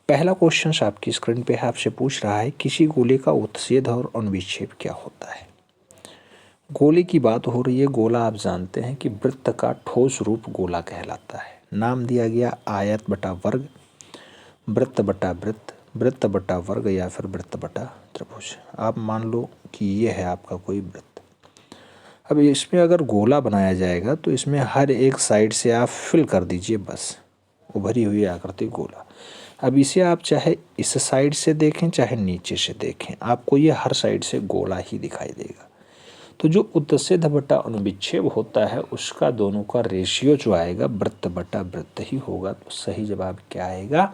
पहला क्वेश्चन आपकी स्क्रीन पे है, आपसे पूछ रहा है किसी गोले का उत्च्छेद और अनुविच्छेद क्या होता है। गोले की बात हो रही है। गोला आप जानते हैं कि वृत्त का ठोस रूप गोला कहलाता है। नाम दिया गया आयत बटा वर्ग, वृत्त बटा वृत्त, वृत्त बटा वर्ग या फिर वृत्त बटा त्रिभुज। आप मान लो कि ये है आपका कोई वृत्त। अब इसमें अगर गोला बनाया जाएगा तो इसमें हर एक साइड से आप फिल कर दीजिए, बस उभरी हुई आकृति गोला। अब इसे आप चाहे इस साइड से देखें चाहे नीचे से देखें, आपको ये हर साइड से गोला ही दिखाई देगा। तो जो उत्च्छेद बटा अनुविच्छेद होता है उसका दोनों का रेशियो जो आएगा वृत्त बटा वृत्त ही होगा। तो सही जवाब क्या आएगा,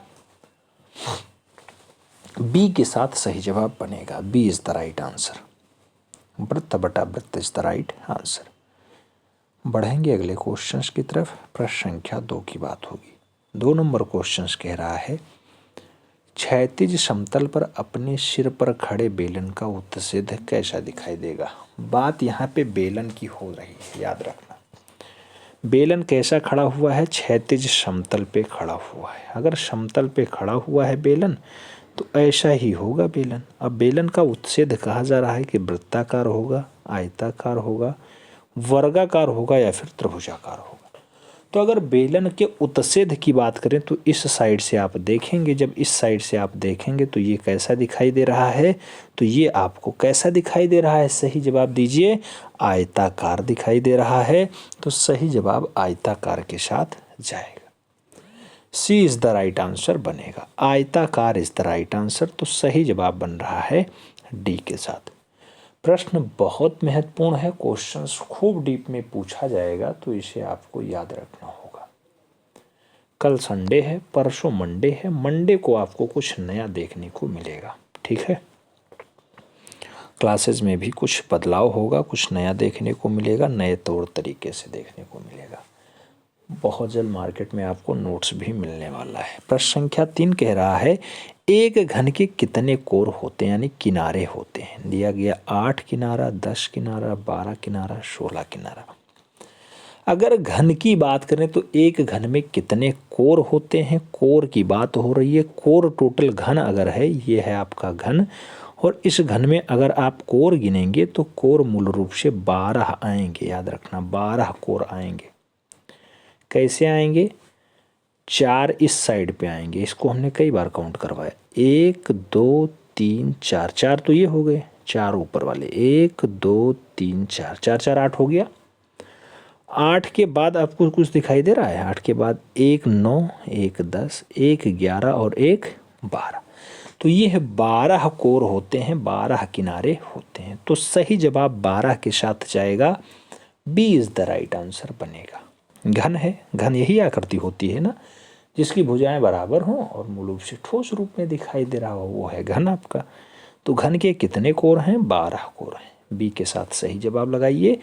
बी के साथ सही जवाब बनेगा। B is the right answer. वृत्त बटा वृत्त इज द राइट आंसर। बढ़ेंगे अगले क्वेश्चंस की तरफ। प्रश्न संख्या 2 की बात होगी। 2 नंबर क्वेश्चंस कह रहा है क्षैतिज समतल पर अपने सिर पर खड़े बेलन का उत्च्छेद कैसा दिखाई देगा। बात यहाँ पे बेलन की हो रही है, याद रखना। बेलन कैसा खड़ा हुआ है, क्षैतिज समतल पे खड़ा हुआ है। अगर समतल पे खड़ा हुआ है बेलन तो ऐसा ही होगा बेलन। अब बेलन का उत्च्छेद कहा जा रहा है कि वृत्ताकार होगा, आयताकार होगा, वर्गाकार होगा या फिर त्रिभुजाकार होगा। तो अगर बेलन के उत्च्छेद की बात करें तो इस साइड से आप देखेंगे, जब इस साइड से आप देखेंगे तो ये कैसा दिखाई दे रहा है, तो ये आपको कैसा दिखाई दे रहा है, सही जवाब दीजिए, आयताकार दिखाई दे रहा है। तो सही जवाब आयताकार के साथ जाएगा। सी इज द राइट आंसर बनेगा। आयताकार इज द राइट आंसर। तो सही जवाब बन रहा है डी के साथ। प्रश्न बहुत महत्वपूर्ण है, क्वेश्चंस खूब डीप में पूछा जाएगा तो इसे आपको याद रखना होगा। कल संडे है, परसों मंडे है। मंडे को आपको कुछ नया देखने को मिलेगा, ठीक है। क्लासेस में भी कुछ बदलाव होगा, कुछ नया देखने को मिलेगा, नए तौर तरीके से देखने को मिलेगा। बहुत जल्द मार्केट में आपको नोट्स भी मिलने वाला है। प्रश्न संख्या 3 कह रहा है एक घन के कितने कोर होते हैं, यानी किनारे होते हैं। दिया गया 8 किनारा, 10 किनारा, 12 किनारा, 16 किनारा। अगर घन की बात करें तो एक घन में कितने कोर होते हैं, कोर की बात हो रही है। कोर टोटल घन अगर है, ये है आपका घन, और इस घन में अगर आप कोर गिनेंगे तो कोर मूल रूप से 12 आएंगे। याद रखना 12 कोर आएंगे। कैसे आएंगे, 4 इस साइड पे आएंगे। इसको हमने कई बार काउंट करवाया, 1 2 3 4, 4 तो ये हो गए, 4 ऊपर वाले, 1 2 3 4, 4 4 8 हो गया। 8 के बाद आपको कुछ दिखाई दे रहा है, 8 के बाद 1 9, 1 10, 1 11 और 1 12। तो ये है 12 कोर होते हैं, 12 किनारे होते हैं। तो सही जवाब 12 के साथ जाएगा। B is the right answer बनेगा। घन है, घन यही आकृति होती है ना, जिसकी भुजाएं बराबर हों और मूल रूप से ठोस रूप में दिखाई दे रहा हो, वो है घन आपका। तो घन के कितने कोर हैं, 12 कोर हैं। बी के साथ सही जवाब लगाइए।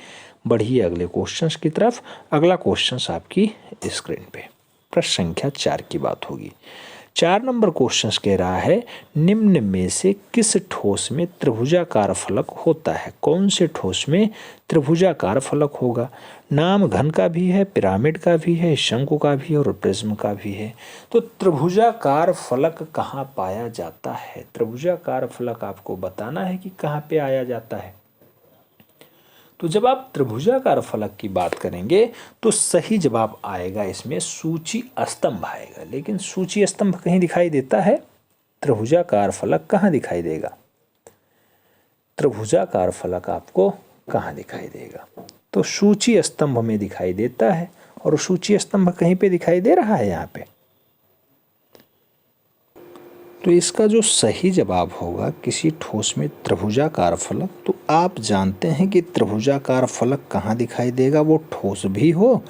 बढ़िए अगले क्वेश्चंस की तरफ। अगला क्वेश्चंस आपकी स्क्रीन पे। प्रश्न संख्या 4 की बात होगी। 4 नंबर क्वेश्चन कह रहा है निम्न में से किस ठोस में त्रिभुजाकार फलक होता है। कौन से ठोस में त्रिभुजाकार फलक होगा। नाम घन का भी है, पिरामिड का भी है, शंकु का भी है और प्रिज्म का भी है। तो त्रिभुजाकार फलक कहाँ पाया जाता है। त्रिभुजाकार फलक आपको बताना है कि कहाँ पे आया जाता है। तो जब आप त्रिभुजाकार फलक की बात करेंगे तो सही जवाब आएगा इसमें सूची स्तंभ आएगा। लेकिन सूची स्तंभ कहीं दिखाई देता है, त्रिभुजाकार फलक कहाँ दिखाई देगा। त्रिभुजाकार फलक आपको कहाँ दिखाई देगा, तो सूची स्तंभ में दिखाई देता है। और सूची स्तंभ कहीं पे दिखाई दे रहा है यहाँ पे। तो इसका जो सही जवाब होगा किसी ठोस में त्रिभुजाकार फलक। तो आप जानते हैं कि त्रिभुजाकार फलक कहाँ दिखाई देगा, वो ठोस भी हो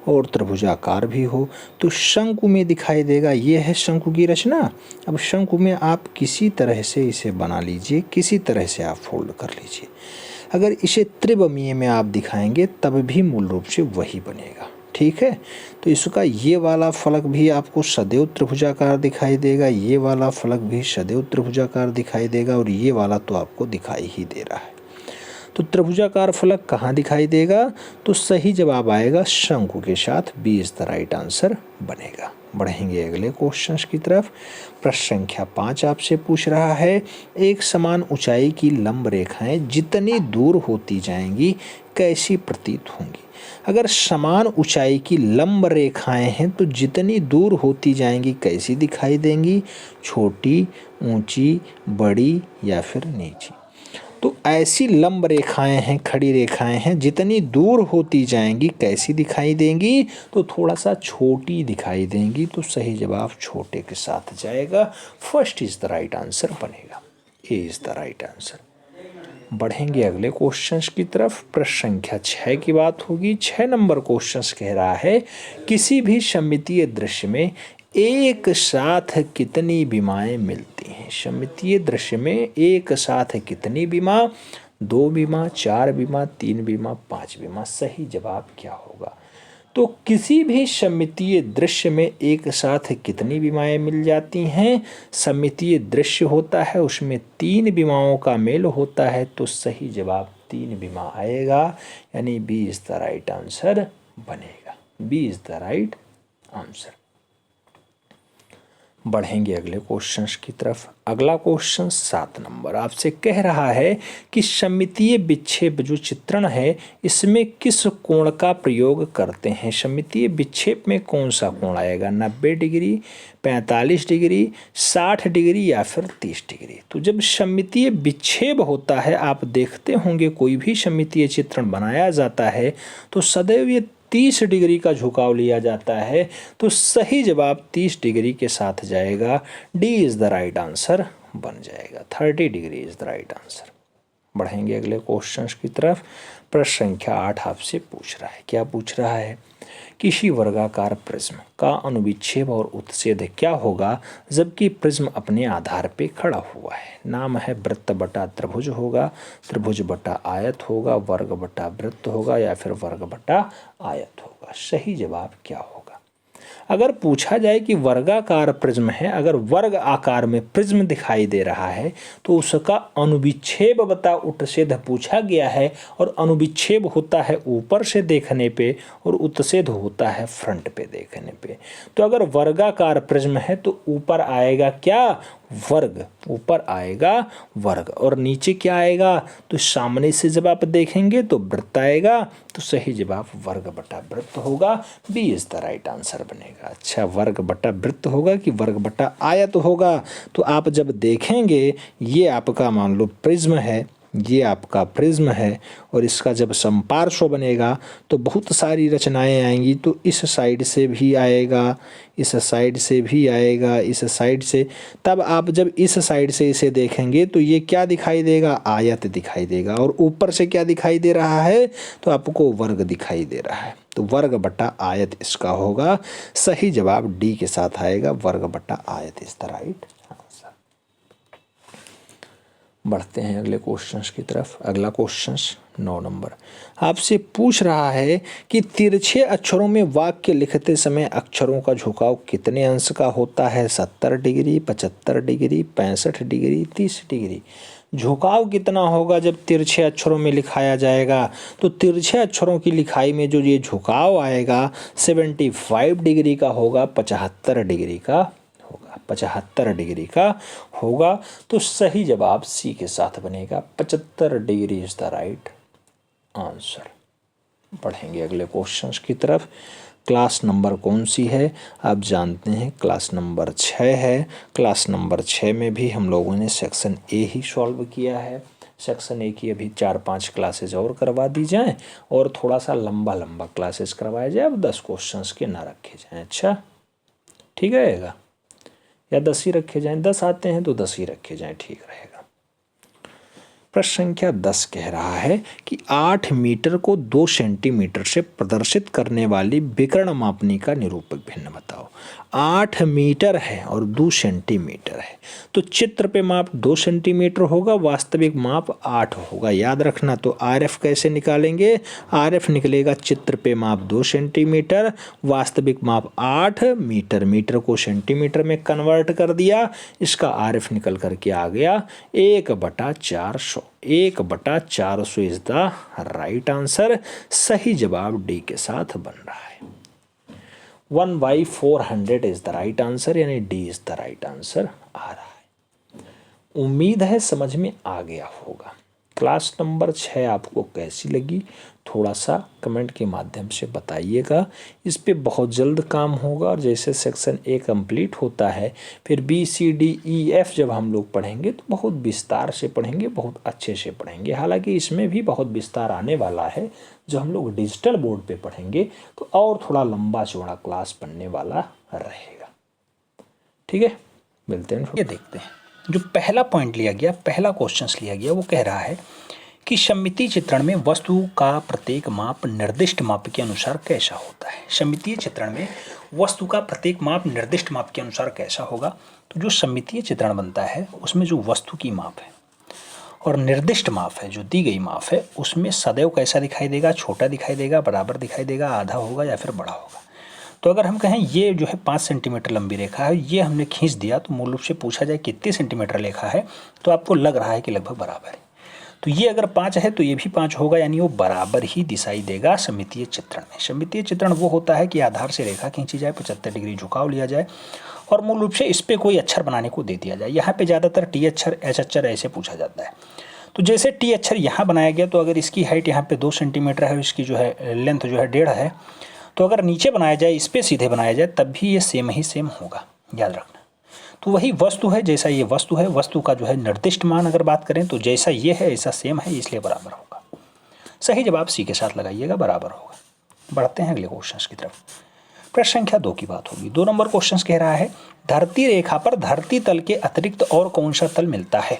और त्रिभुजाकार भी हो। तो शंकु में दिखाई देगा। ये है शंकु की रचना। अब शंकु में आप किसी तरह से इसे बना लीजिए, किसी तरह से आप फोल्ड कर लीजिए। अगर इसे त्रिविमीय में आप दिखाएंगे तब भी मूल रूप से वही बनेगा, ठीक है। तो इसका ये वाला फलक भी आपको सदैव त्रिभुजाकार दिखाई देगा, ये वाला फलक भी सदैव त्रिभुजाकार दिखाई देगा और ये वाला तो आपको दिखाई ही दे रहा है। तो त्रिभुजाकार फलक कहाँ दिखाई देगा, तो सही जवाब आएगा शंकु के साथ। B is the right answer बनेगा। बढ़ेंगे अगले क्वेश्चन की तरफ। प्रश्न संख्या 5 आपसे पूछ रहा है, एक समान ऊंचाई की लंब रेखाएं जितनी दूर होती जाएंगी कैसी प्रतीत होंगी। अगर समान ऊंचाई की लंब रेखाएं हैं तो जितनी दूर होती जाएंगी कैसी दिखाई देंगी, छोटी, ऊंची, बड़ी या फिर नीची। तो ऐसी लंब रेखाएं हैं, खड़ी रेखाएं हैं, जितनी दूर होती जाएंगी कैसी दिखाई देंगी, तो थोड़ा सा छोटी दिखाई देंगी। तो सही जवाब छोटे के साथ जाएगा। First is the right answer बनेगा, ए इज द राइट आंसर। बढ़ेंगे अगले क्वेश्चंस की तरफ। प्रश्न संख्या 6 की बात होगी। 6 नंबर क्वेश्चंस कह रहा है, किसी भी सममितीय दृश्य में एक साथ कितनी विमाएं मिलती हैं। सममितीय दृश्य में एक साथ कितनी विमा, 2 विमा, 4 विमा, 3 विमा, 5 विमा। सही जवाब क्या होगा। तो किसी भी सममितीय दृश्य में एक साथ कितनी विमाएं मिल जाती हैं। सममितीय दृश्य होता है, उसमें 3 विमाओं का मेल होता है। तो सही जवाब 3 विमा आएगा, यानी B is the right answer बनेगा। B is the right answer. बढ़ेंगे अगले क्वेश्चंस की तरफ। अगला क्वेश्चन 7 नंबर आपसे कह रहा है कि सममितीय विक्षेप जो चित्रण है इसमें किस कोण का प्रयोग करते हैं। सममितीय विक्षेप में कौन सा कोण आएगा, 90 डिग्री, 45 डिग्री, 60 डिग्री या फिर 30 डिग्री। तो जब सममितीय विक्षेप होता है, आप देखते होंगे कोई भी सममितीय चित्रण बनाया जाता है तो सदैव ये 30 डिग्री का झुकाव लिया जाता है। तो सही जवाब 30 डिग्री के साथ जाएगा। D is the right answer बन जाएगा। 30 degree is the right answer. बढ़ेंगे अगले क्वेश्चन की तरफ। प्रश्न संख्या 8 आपसे पूछ रहा है, क्या पूछ रहा है, किसी वर्गाकार प्रिज्म का अनुविच्छेद और उत्च्छेद क्या होगा जबकि प्रिज्म अपने आधार पे खड़ा हुआ है। नाम है वृत्त बटा त्रिभुज होगा, त्रिभुज बटा आयत होगा, वर्ग बटा वृत्त होगा या फिर वर्ग बटा आयत होगा। सही जवाब क्या होगा। अगर पूछा जाए कि वर्गाकार प्रिज्म है, अगर वर्ग आकार में प्रिज्म दिखाई दे रहा है तो उसका अनुविच्छेद बता उत्च्छेद पूछा गया है। और अनुविच्छेद होता है ऊपर से देखने पे और उत्च्छेद होता है फ्रंट पे देखने पे। तो अगर वर्गाकार प्रिज्म है तो ऊपर आएगा क्या, वर्ग, ऊपर आएगा वर्ग, और नीचे क्या आएगा, तो सामने से जब आप देखेंगे तो वृत्त आएगा। तो सही जवाब वर्ग बटा वृत्त होगा। B is the right answer बनेगा। अच्छा, वर्ग बटा वृत्त होगा कि वर्ग बटा आयत होगा। तो आप जब देखेंगे ये आपका मान लो प्रिज्म है, ये आपका प्रिज्म है, और इसका जब समपार्श्व बनेगा तो बहुत सारी रचनाएं आएंगी। तो इस साइड से भी आएगा, इस साइड से भी आएगा, इस साइड से। तब आप जब इस साइड से इसे देखेंगे तो ये क्या दिखाई देगा, आयत दिखाई देगा। और ऊपर से क्या दिखाई दे रहा है, तो आपको वर्ग दिखाई दे रहा है। तो वर्ग बटा आयत इसका होगा। सही जवाब डी के साथ आएगा, वर्ग बटा आयत इज द राइट आंसर। बढ़ते हैं अगले क्वेश्चंस की तरफ। अगला क्वेश्चंस 9 नंबर आपसे पूछ रहा है कि तिरछे अक्षरों में वाक्य लिखते समय अक्षरों का झुकाव कितने अंश का होता है। 70 डिग्री, 75 डिग्री, 65 डिग्री, 30 डिग्री। झुकाव कितना होगा जब तिरछे अक्षरों में लिखाया जाएगा। तो तिरछे अक्षरों की लिखाई में जो ये झुकाव आएगा 75 डिग्री का होगा, 75 डिग्री का होगा, 75 डिग्री का होगा। तो सही जवाब सी के साथ बनेगा, 75 degree is the right answer. बढ़ेंगे अगले क्वेश्चंस की तरफ। क्लास नंबर कौन सी है, आप जानते हैं क्लास नंबर 6 है। क्लास नंबर 6 में भी हम लोगों ने सेक्शन ए ही सॉल्व किया है। सेक्शन ए की अभी 4-5 क्लासेज और करवा दी जाएं और थोड़ा सा लंबा लंबा क्लासेस करवाया जाए। अब 10 क्वेश्चंस के ना रखे जाएं। अच्छा ठीक रहेगा, या 10 ही रखे जाएं, 10 आते हैं तो 10 ही रखे जाएं, ठीक रहेगा। प्रश्न संख्या 10 कह रहा है कि 8 मीटर को 2 सेंटीमीटर से प्रदर्शित करने वाली विकर्ण मापनी का निरूपक भिन्न बताओ। 8 मीटर है और 2 सेंटीमीटर है, तो चित्र पे माप 2 सेंटीमीटर होगा, वास्तविक माप 8 होगा। याद रखना। तो आरएफ कैसे निकालेंगे, आरएफ निकलेगा चित्र पे माप 2 सेंटीमीटर, वास्तविक माप 8 मीटर। मीटर को सेंटीमीटर में कन्वर्ट कर दिया, इसका आरएफ निकल करके आ गया 1/400। 1/400 इज द राइट आंसर। सही जवाब डी के साथ बन रहा है। 1/400 इज द राइट आंसर, यानी D is the right answer आ रहा है। उम्मीद है समझ में आ गया होगा। क्लास नंबर 6 आपको कैसी लगी, थोड़ा सा कमेंट के माध्यम से बताइएगा। इस पे बहुत जल्द काम होगा, और जैसे सेक्शन ए कंप्लीट होता है फिर B C D E F जब हम लोग पढ़ेंगे तो बहुत विस्तार से पढ़ेंगे, बहुत अच्छे से पढ़ेंगे। हालांकि इसमें भी बहुत विस्तार आने वाला है, जो हम लोग डिजिटल बोर्ड पे पढ़ेंगे तो और थोड़ा लंबा चौड़ा क्लास बनने वाला रहेगा। ठीक है, मिलते हैं। ये देखते हैं जो पहला पॉइंट लिया गया, पहला क्वेश्चन लिया गया, वो कह रहा है कि सममितीय चित्रण में वस्तु का प्रत्येक माप निर्दिष्ट माप के अनुसार कैसा होता है। सममितीय चित्रण में वस्तु का प्रत्येक माप निर्दिष्ट माप के अनुसार कैसा होगा। तो जो सममितीय चित्रण बनता है उसमें जो वस्तु की माप है और निर्दिष्ट माप है, जो दी गई माप है, उसमें सदैव कैसा दिखाई देगा, छोटा दिखाई देगा, बराबर दिखाई देगा, आधा होगा या फिर बड़ा होगा। तो अगर हम कहें ये जो है 5 सेंटीमीटर लंबी रेखा है, ये हमने खींच दिया, तो मूल रूप से पूछा जाए कितने सेंटीमीटर रेखा है, तो आपको लग रहा है कि लगभग बराबर है। तो ये अगर 5 है तो ये भी 5 होगा, यानी वो बराबर ही दिखाई देगा सममितीय चित्रण में। सममितीय चित्रण वो होता है कि आधार से रेखा खींची जाए, 75 डिग्री झुकाव लिया जाए और मूल रूप से इस पर कोई अक्षर बनाने को दे दिया जाए। यहाँ पे ज़्यादातर टी अक्षर, एच अक्षर ऐसे पूछा जाता है। तो जैसे टी अक्षर यहाँ बनाया गया, तो अगर इसकी हाइट यहाँ पे 2 सेंटीमीटर है, इसकी जो है लेंथ जो है 1.5 है, तो अगर नीचे बनाया जाए, इस पर सीधे बनाया जाए, तब भी ये सेम ही सेम होगा, याद रखना। तो वही वस्तु है, जैसा ये वस्तु है, वस्तु का जो है निर्दिष्ट मान अगर बात करें तो जैसा ये है ऐसा सेम है, इसलिए बराबर होगा। सही जवाब सी के साथ लगाइएगा, बराबर होगा। बढ़ते हैं अगले क्वेश्चन की तरफ। प्रश्न संख्या 2 की बात होगी। 2 नंबर क्वेश्चन कह रहा है धरती रेखा पर धरती तल के अतिरिक्त और कौन सा तल मिलता है।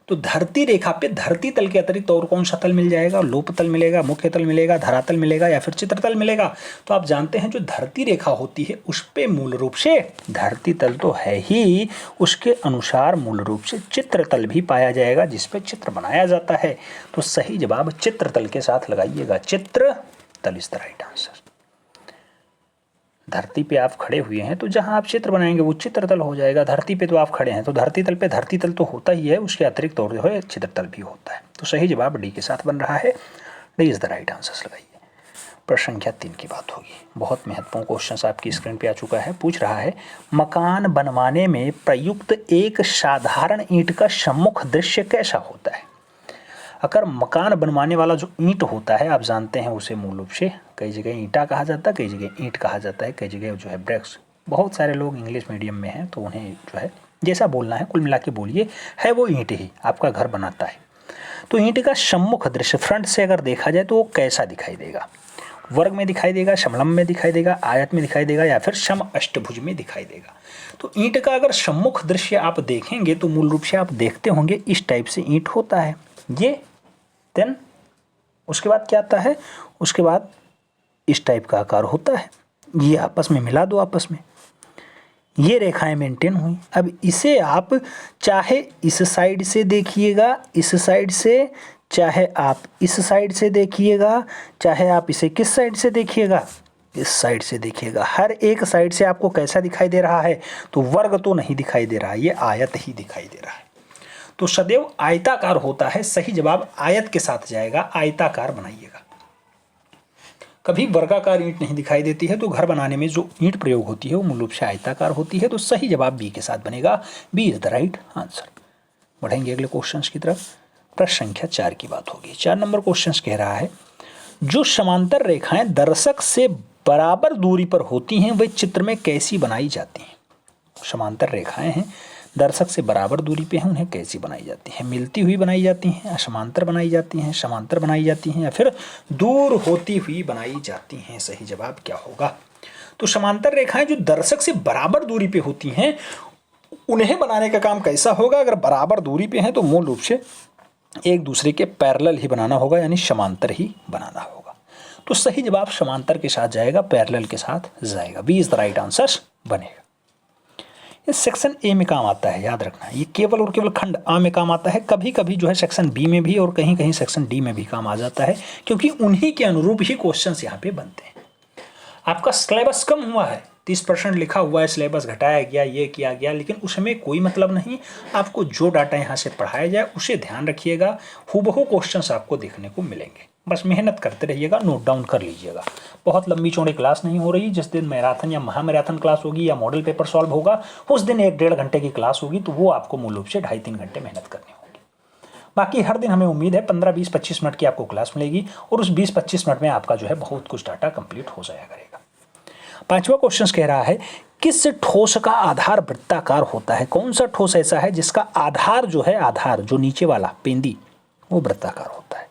तो धरती रेखा पे धरती तल के अतिरिक्त और कौन सा तल मिल जाएगा। लोप तल मिलेगा, मुख्य तल मिलेगा, धरातल मिलेगा या फिर चित्रतल मिलेगा। तो आप जानते हैं जो धरती रेखा होती है उस पे मूल रूप से धरती तल तो है ही, उसके अनुसार मूल रूप से चित्रतल भी पाया जाएगा, जिसपे चित्र बनाया जाता है। तो सही जवाब चित्रतल के साथ लगाइएगा, चित्रतल इज द राइट आंसर। धरती पे आप खड़े हुए हैं तो जहां आप चित्र बनाएंगे वो चित्रतल हो जाएगा। धरती पे तो आप खड़े हैं तो धरती तल पे धरती तल तो होता ही है, उसके अतिरिक्त और जो है चित्रतल भी होता है। तो सही जवाब डी के साथ बन रहा है, D is the right answer लगाइए। प्रश्न संख्या 3 की बात होगी। बहुत महत्वपूर्ण क्वेश्चन आपकी स्क्रीन पे आ चुका है। पूछ रहा है मकान बनवाने में प्रयुक्त एक साधारण ईंट का सम्मुख दृश्य कैसा होता है। अगर मकान बनवाने वाला जो ईंट होता है, आप जानते हैं उसे मूल रूप से कई जगह ईंटा कहा जाता है, कई जगह ईंट कहा जाता है, कई जगह जो है ब्रिक्स। बहुत सारे लोग इंग्लिश मीडियम में हैं तो उन्हें जो है जैसा बोलना है कुल मिला के बोलिए, है वो ईंट ही आपका घर बनाता है। तो ईंट का सम्मुख दृश्य फ्रंट से अगर देखा जाए तो वो कैसा दिखाई देगा। वर्ग में दिखाई देगा, समलंब में दिखाई देगा, आयत में दिखाई देगा या फिर सम अष्टभुज में दिखाई देगा। तो ईंट का अगर सम्मुख दृश्य आप देखेंगे तो मूल रूप से आप देखते होंगे इस टाइप से ईंट होता है ये। देन उसके बाद क्या आता है, उसके बाद इस टाइप का आकार होता है। ये आपस में मिला दो, आपस में ये रेखाएं मेंटेन हुई। अब इसे आप चाहे इस साइड से देखिएगा, इस साइड से, चाहे आप इस साइड से देखिएगा, चाहे आप इसे किस साइड से देखिएगा, इस साइड से देखिएगा। हर एक साइड से आपको कैसा दिखाई दे रहा है, तो वर्ग तो नहीं दिखाई दे रहा है, ये आयत ही दिखाई दे रहा है। तो सदैव आयताकार होता है। सही जवाब आयत के साथ जाएगा, आयताकार बनाइएगा। कभी वर्गाकार ईंट नहीं दिखाई देती है, तो घर बनाने में जो ईंट प्रयोग होती है वो मूल रूप से आयताकार होती है। तो सही जवाब बी के साथ बनेगा, B is the right answer. बढ़ेंगे अगले क्वेश्चन की तरफ। प्रश्न संख्या 4 की बात होगी। 4 नंबर क्वेश्चन कह रहा है जो समांतर रेखाएं दर्शक से बराबर दूरी पर होती हैं वे चित्र में कैसी बनाई जाती हैं। समांतर रेखाएं हैं, दर्शक से बराबर दूरी पे हैं, उन्हें कैसी बनाई जाती हैं। मिलती हुई बनाई जाती हैं, असमांतर बनाई जाती हैं, समांतर बनाई जाती हैं या फिर दूर होती हुई बनाई जाती हैं। सही जवाब क्या होगा। तो समांतर रेखाएं जो दर्शक से बराबर दूरी पे होती हैं उन्हें बनाने का काम कैसा होगा। अगर बराबर दूरी पे हैं तो मूल रूप से एक दूसरे के पैरेलल ही बनाना होगा, यानी समांतर ही बनाना होगा। तो सही जवाब समांतर के साथ जाएगा, पैरेलल के साथ जाएगा, B is the right answer बनेगा। ये सेक्शन ए में काम आता है, याद रखना। ये केवल और केवल खंड आ में काम आता है। कभी कभी जो है सेक्शन बी में भी और कहीं कहीं सेक्शन डी में भी काम आ जाता है, क्योंकि उन्हीं के अनुरूप ही क्वेश्चंस यहाँ पे बनते हैं। आपका सिलेबस कम हुआ है, 30% लिखा हुआ है, सिलेबस घटाया गया, ये किया गया, लेकिन उसमें कोई मतलब नहीं। आपको जो डाटा यहाँ से पढ़ाया जाए उसे ध्यान रखिएगा, हूबहू क्वेश्चंस आपको देखने को मिलेंगे। बस मेहनत करते रहिएगा, नोट डाउन कर लीजिएगा। बहुत लंबी चौड़ी क्लास नहीं हो रही। जिस दिन मैराथन या महामैराथन क्लास होगी या मॉडल पेपर सॉल्व होगा उस दिन 1-1.5 घंटे की क्लास होगी, तो वो आपको मूल रूप से 2.5-3 घंटे मेहनत करनी होगी। बाकी हर दिन हमें उम्मीद है 15, 20, 25 मिनट की आपको क्लास मिलेगी और उस 20-25 मिनट में आपका जो है बहुत कुछ डाटा कंप्लीट हो जाया करेगा। 5वां क्वेश्चन कह रहा है किस ठोस का आधार वृत्ताकार होता है? कौन सा ठोस ऐसा है जिसका आधार जो है, आधार जो नीचे वाला पेंदी, वो वृत्ताकार होता है?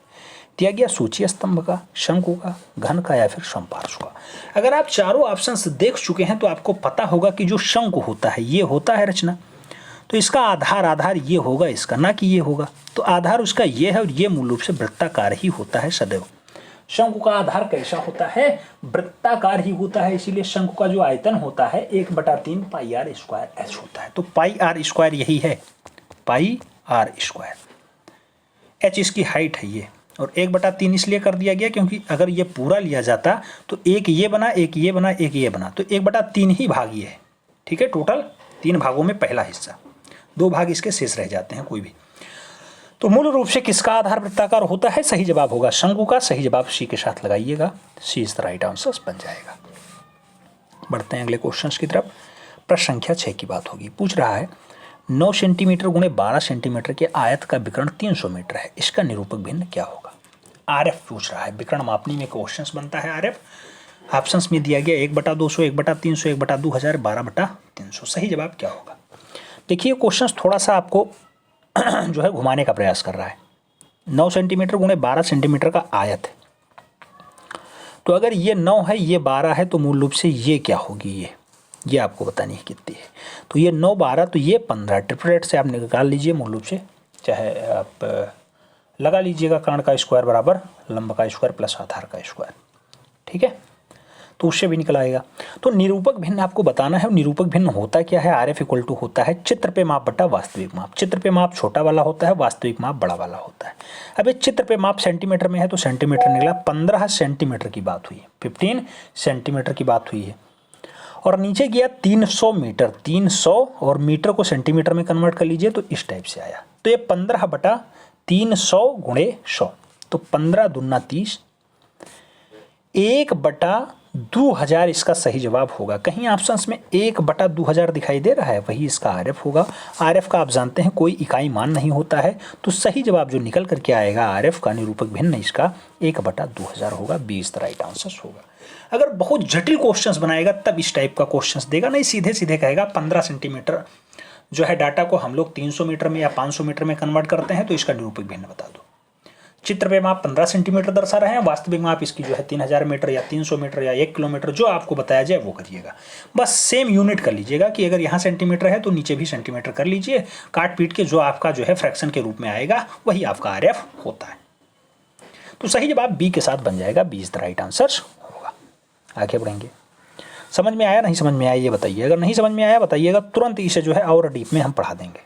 दिया गया सूची स्तंभ का, शंकु का, घन का या फिर समपार्श्व का। अगर आप चारों ऑप्शंस देख चुके हैं तो आपको पता होगा कि जो शंकु होता है ये होता है रचना, तो इसका आधार ये होगा इसका, ना कि ये होगा। तो आधार उसका ये है और ये मूल रूप से वृत्ताकार ही होता है सदैव। शंकु का आधार कैसा होता है? वृत्ताकार ही होता है। इसीलिए शंकु का जो आयतन होता है 1/3 पाई आर स्क्वायर एच होता है। तो पाई आर स्क्वायर यही है, पाई आर स्क्वायर। एच इसकी हाइट है ये, और 1/3 इसलिए कर दिया गया क्योंकि अगर ये पूरा लिया जाता तो एक ये बना, एक ये बना, एक ये बना, तो 1/3 ही भाग ये है। ठीक है, टोटल 3 भागों में पहला हिस्सा, 2 भाग इसके शेष रह जाते हैं कोई भी। तो मूल रूप से किसका आधार वृत्ताकार होता है? सही जवाब होगा शंकु का। सही जवाब सी के साथ लगाइएगा, सी इज द राइट आंसर बन जाएगा। बढ़ते हैं अगले क्वेश्चन की तरफ। प्रश्न संख्या 6 की बात होगी। पूछ रहा है 9 सेंटीमीटर गुणे 12 सेंटीमीटर के आयत का विकर्ण 300 मीटर है, इसका निरूपक भिन्न क्या होगा? आरएफ पूछ रहा है, विकर्ण मापनी में क्वेश्चन बनता है आरएफ। ऑप्शंस में दिया गया 1/200, 1/300, 1/2000, 12/300। सही जवाब क्या होगा? देखिए क्वेश्चन थोड़ा सा आपको जो है घुमाने का प्रयास कर रहा है। 9 सेंटीमीटर गुणे 12 सेंटीमीटर का आयत है, तो अगर ये 9 है ये 12 है तो मूल रूप से ये क्या होगी? ये आपको बतानी है कितनी है। तो ये 9, 12 तो ये 15। ट्रिपलेट से आप निकाल लीजिए मूल रूप से, चाहे आप लगा लीजिएगा कर्ण का स्क्वायर बराबर लंब का स्क्वायर प्लस आधार का स्क्वायर। ठीक है, तो उससे भी निकल आएगा। तो निरूपक भिन्न आपको बताना है। निरूपक भिन्न होता क्या है? आरएफ इक्वल टू होता है चित्र पे माप बटा वास्तविक माप। चित्र पे माप छोटा वाला होता है, वास्तविक माप बड़ा वाला होता है। अब ये चित्र पे माप सेंटीमीटर में है तो सेंटीमीटर निकला, 15 सेंटीमीटर की बात हुई, 15 सेंटीमीटर की बात हुई है। और नीचे गया 300 मीटर, 300 और मीटर को सेंटीमीटर में कन्वर्ट कर लीजिए तो इस टाइप से आया। तो ये 15/300 गुणे 100, तो 15 दूना 30, 1/2000 इसका सही जवाब होगा। कहीं ऑप्शंस में 1/2000 दिखाई दे रहा है, वही इसका आरएफ होगा। आरएफ का आप जानते हैं कोई इकाई मान नहीं होता है, तो सही जवाब जो निकल करके आएगा आरएफ का निरूपक भिन्न इसका 1/2000 होगा। 20 द राइट आंसर होगा। अगर बहुत जटिल क्वेश्चंस बनाएगा तब इस टाइप का क्वेश्चंस देगा, नहीं सीधे सीधे कहेगा 15 सेंटीमीटर जो है डाटा को हम लोग 300 मीटर में या 500 मीटर में कन्वर्ट करते हैं, तो इसका निरूपक भिन्न बता दो। चित्र पे माप 15 सेंटीमीटर दर्शा रहे हैं, वास्तविक माप इसकी जो है 3000 मीटर या 300 मीटर या 1 किलोमीटर, जो आपको बताया जाए वो करिएगा। बस सेम यूनिट कर लीजिएगा कि अगर यहाँ सेंटीमीटर है तो नीचे भी सेंटीमीटर कर लीजिए, काट पीट के जो आपका जो है फ्रैक्शन के रूप में आएगा वही आपका आरएफ होता है। तो सही जवाब बी के साथ बन जाएगा, 20 द राइट आंसर होगा। आगे बढ़ेंगे। समझ में आया, नहीं समझ में आया ये बताइए। अगर नहीं समझ में आया बताइएगा, तुरंत इसे जो है और डीप में हम पढ़ा देंगे।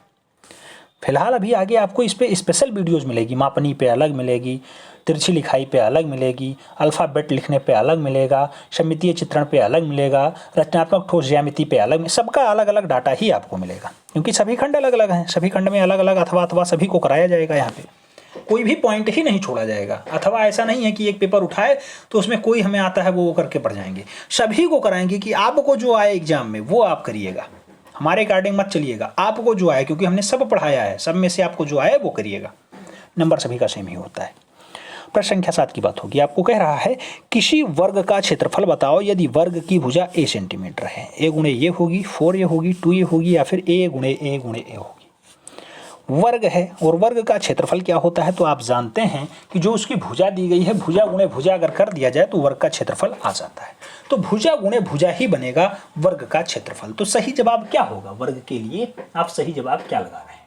फिलहाल अभी आगे आपको इस पे स्पेशल वीडियोस मिलेगी, मापनी पे अलग मिलेगी, तिरछी लिखाई पे अलग मिलेगी, अल्फ़ाबेट लिखने पे अलग मिलेगा, सममितीय चित्रण पे अलग मिलेगा, रचनात्मक ठोस ज्यामिति पे अलग, सबका अलग अलग डाटा ही आपको मिलेगा, क्योंकि सभी खंड अलग अलग हैं। सभी खंड में अलग अलग अथवा सभी को कराया जाएगा। यहाँ पे कोई भी पॉइंट ही नहीं छोड़ा जाएगा। अथवा ऐसा नहीं है कि एक पेपर उठाए तो उसमें कोई हमें आता है वो करके पढ़ जाएंगे, सभी को कराएंगे कि आपको जो आए एग्जाम में वो आप करिएगा। हमारे अकॉर्डिंग मत चलिएगा, आपको जो आए, क्योंकि हमने सब पढ़ाया है, सब में से आपको जो आए वो करिएगा। नंबर सभी का सेम ही होता है। प्रश्न संख्या 7 की बात होगी। आपको कह रहा है किसी वर्ग का क्षेत्रफल बताओ यदि वर्ग की भुजा a सेंटीमीटर है। a गुणे ये होगी, 4 ये होगी, 2 ये होगी, या फिर a गुणे a होगी। वर्ग है और वर्ग का क्षेत्रफल क्या होता है? तो आप जानते हैं कि जो उसकी भुजा दी गई है, भुजा गुणे भुजा अगर कर दिया जाए तो वर्ग का क्षेत्रफल आ जाता है। तो भुजा गुणे भुजा ही बनेगा वर्ग का क्षेत्रफल। तो सही जवाब क्या होगा वर्ग के लिए? आप सही जवाब क्या लगा रहे हैं?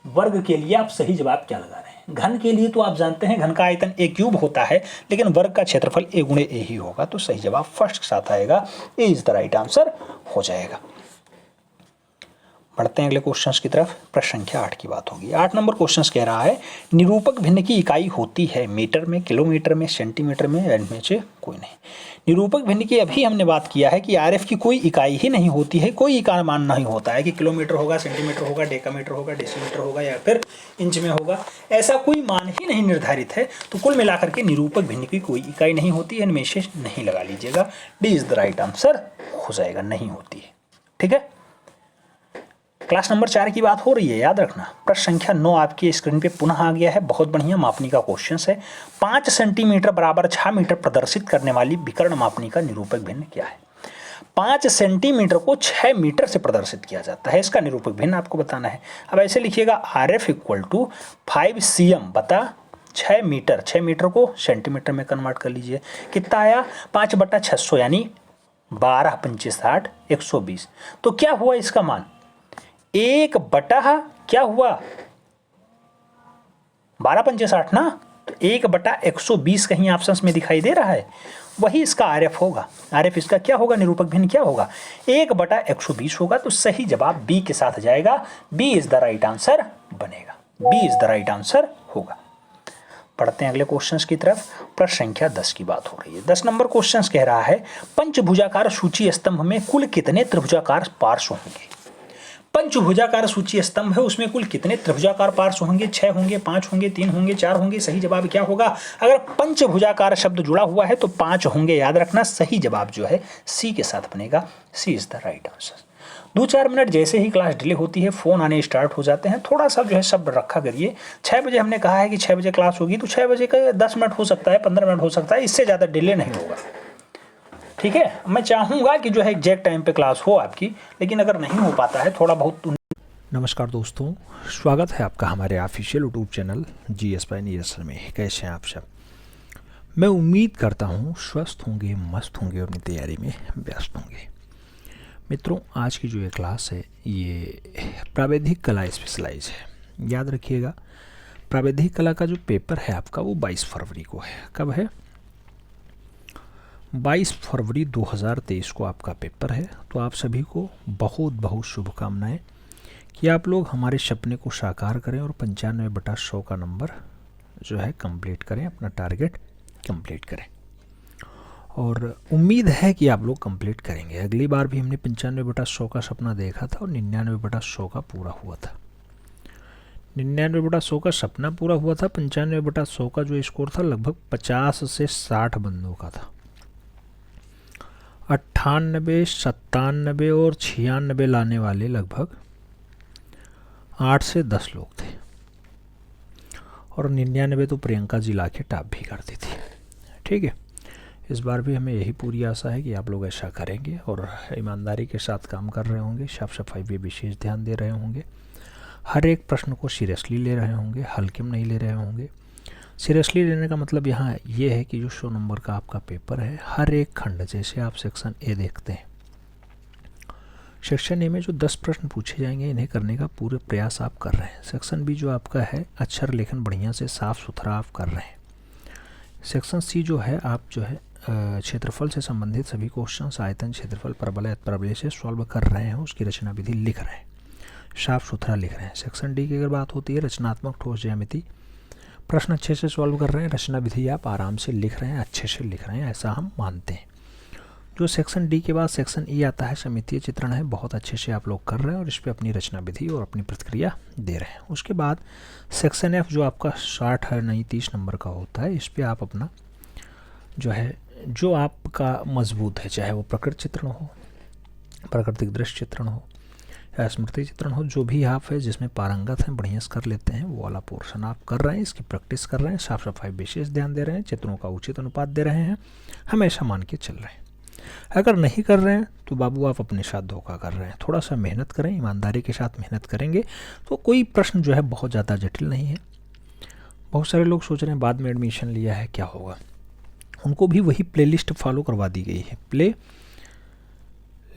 वर्ग के लिए आप सही जवाब क्या लगा रहे हैं? घन के लिए तो आप जानते हैं घन का आयतन a क्यूब होता है, लेकिन वर्ग का क्षेत्रफल a गुणे a ही होगा। तो सही जवाब फर्स्ट के साथ आएगा, ए इज द राइट आंसर हो जाएगा। बढ़ते हैं अगले क्वेश्चंस की तरफ। प्रश्न संख्या 8 की बात होगी। 8 नंबर क्वेश्चंस कह रहा है निरूपक भिन्न की इकाई होती है मीटर में, किलोमीटर में, सेंटीमीटर में, इनमें से कोई नहीं। निरूपक भिन्न की अभी हमने बात किया है कि आरएफ की कोई इकाई ही नहीं होती है, कोई इकाई मान नहीं होता है कि किलोमीटर होगा, सेंटीमीटर होगा, डेकामीटर होगा, डेसीमीटर होगा या फिर इंच में होगा, ऐसा कोई मान ही नहीं निर्धारित है। तो कुल मिलाकर के निरूपक भिन्न की कोई इकाई नहीं होती है, इनमें से नहीं लगा लीजिएगा, D is the right answer हो जाएगा, नहीं होती है। ठीक है, क्लास नंबर 4 की बात हो रही है, याद रखना। प्रश्न संख्या 9 आपकी स्क्रीन पे पुनः आ गया है, बहुत बढ़िया मापनी का क्वेश्चन है। 5 सेंटीमीटर बराबर 6 मीटर प्रदर्शित करने वाली विकर्ण मापनी का निरूपक भिन्न क्या है। 5 सेंटीमीटर को 6 मीटर से प्रदर्शित किया जाता है, इसका निरूपक भिन्न आपको बताना है। अब ऐसे लिखिएगा RF इक्वल टू 5 cm बता 6 मीटर। 6 मीटर को सेंटीमीटर में कन्वर्ट कर लीजिए, कितना आया 5/600 यानी 12 पंचे 60 120। तो क्या हुआ इसका मान 1 बटा क्या हुआ 12 पंचे 60 ना, तो 1/120 कहीं ऑप्शंस में दिखाई दे रहा है, वही इसका RF होगा। RF इसका क्या होगा, निरूपक भिन्न क्या होगा 1/120 होगा। तो सही जवाब बी के साथ जाएगा, B is the right answer बनेगा, B is the right answer होगा। पढ़ते हैं अगले क्वेश्चंस की तरफ। प्रश्न संख्या 10 की बात हो रही है। 10 नंबर क्वेश्चंस कह रहा है पंचभुजाकार सूची स्तंभ में कुल कितने त्रिभुजाकार पार्श्व होंगे। पंचभुजाकार सूची स्तंभ है, उसमें कुल कितने त्रिभुजाकार पार्श्व होंगे, 6 होंगे, 5 होंगे, 3 होंगे, 4 होंगे। सही जवाब क्या होगा, अगर पंचभुजाकार शब्द जुड़ा हुआ है तो 5 होंगे, याद रखना। सही जवाब जो है सी के साथ बनेगा, C is the right answer. 2-4 minute जैसे ही क्लास डिले होती है फोन आने स्टार्ट हो जाते हैं, थोड़ा सा जो है सब्र रखा करिए। 6 बजे हमने कहा है कि 6 बजे क्लास होगी, तो 6 बजे का 10 मिनट हो सकता है, 15 मिनट हो सकता है, इससे ज़्यादा डिले नहीं होगा। ठीक है, मैं चाहूँगा कि जो है एग्जैक्ट टाइम पे क्लास हो आपकी, लेकिन अगर नहीं हो पाता है थोड़ा बहुत। नमस्कार दोस्तों, स्वागत है आपका हमारे official YouTube channel GS by Neeraj में। कैसे हैं आप सब? मैं उम्मीद करता हूँ स्वस्थ होंगे, मस्त होंगे, अपनी तैयारी में व्यस्त होंगे। मित्रों, आज की जो ये क्लास है ये प्रावैधिक कला स्पेशलाइज है। याद रखिएगा, प्रावैधिक कला का जो पेपर है आपका वो 22 फरवरी को है। कब है? 22 फरवरी 2023 को आपका पेपर है। तो आप सभी को बहुत बहुत शुभकामनाएं कि आप लोग हमारे सपने को साकार करें और 95/100 का नंबर जो है कंप्लीट करें, अपना टारगेट कंप्लीट करें। और उम्मीद है कि आप लोग कंप्लीट करेंगे। अगली बार भी हमने 95/100 का सपना देखा था और 99/100 का पूरा हुआ था। 99/100 का सपना पूरा हुआ था। 95/100 का जो स्कोर था लगभग 50 से 60 बंदों का था। 98, 97 और 96 लाने वाले लगभग 8 से 10 लोग थे और 99 तो प्रियंका जी ला के टॉप भी करती थी। ठीक है, इस बार भी हमें यही पूरी आशा है कि आप लोग ऐसा करेंगे और ईमानदारी के साथ काम कर रहे होंगे, साफ सफाई पे विशेष ध्यान दे रहे होंगे, हर एक प्रश्न को सीरियसली ले रहे होंगे, हल्के में नहीं ले रहे होंगे। सीरियसली लेने का मतलब यहाँ ये है कि जो 100 नंबर का आपका पेपर है, हर एक खंड, जैसे आप सेक्शन ए देखते हैं, सेक्शन ए में जो 10 प्रश्न पूछे जाएंगे इन्हें करने का पूरे प्रयास आप कर रहे हैं। सेक्शन बी जो आपका है अक्षर लेखन बढ़िया से साफ़ सुथरा आप कर रहे हैं। सेक्शन सी जो है आप जो है क्षेत्रफल से संबंधित सभी क्वेश्चन आयतन, क्षेत्रफल, परवलय, परवलय से सॉल्व कर रहे हैं, उसकी रचना विधि लिख रहे हैं, साफ़ सुथरा लिख रहे हैं। सेक्शन डी की अगर बात होती है रचनात्मक ठोस ज्यामिति, प्रश्न अच्छे से सॉल्व कर रहे हैं, रचना विधि आप आराम से लिख रहे हैं, अच्छे से लिख रहे हैं, ऐसा हम मानते हैं। जो सेक्शन डी के बाद सेक्शन ई आता है, समितीय चित्रण है, बहुत अच्छे से आप लोग कर रहे हैं और इस पर अपनी रचना विधि और अपनी प्रतिक्रिया दे रहे हैं। उसके बाद सेक्शन एफ जो आपका 60 है नहीं 30 नंबर का होता है, इस पर आप अपना जो है जो आपका मजबूत है, चाहे वो प्रकृति चित्रण हो, प्राकृतिक दृश्य चित्रण हो या स्मृति चित्रण हो, जो भी आप है जिसमें पारंगत हैं, बढ़िया से कर लेते हैं, वो वाला पोर्शन आप कर रहे हैं, इसकी प्रैक्टिस कर रहे हैं, साफ सफाई विशेष ध्यान दे रहे हैं, चित्रों का उचित अनुपात दे रहे हैं, हमेशा मान के चल रहे हैं। अगर नहीं कर रहे हैं तो बाबू आप अपने साथ धोखा कर रहे हैं। थोड़ा सा मेहनत करें, ईमानदारी के साथ मेहनत करेंगे तो कोई प्रश्न जो है बहुत ज़्यादा जटिल नहीं है। बहुत सारे लोग सोच रहे हैं बाद में एडमिशन लिया है क्या होगा, उनको भी वही प्लेलिस्ट फॉलो करवा दी गई है, प्ले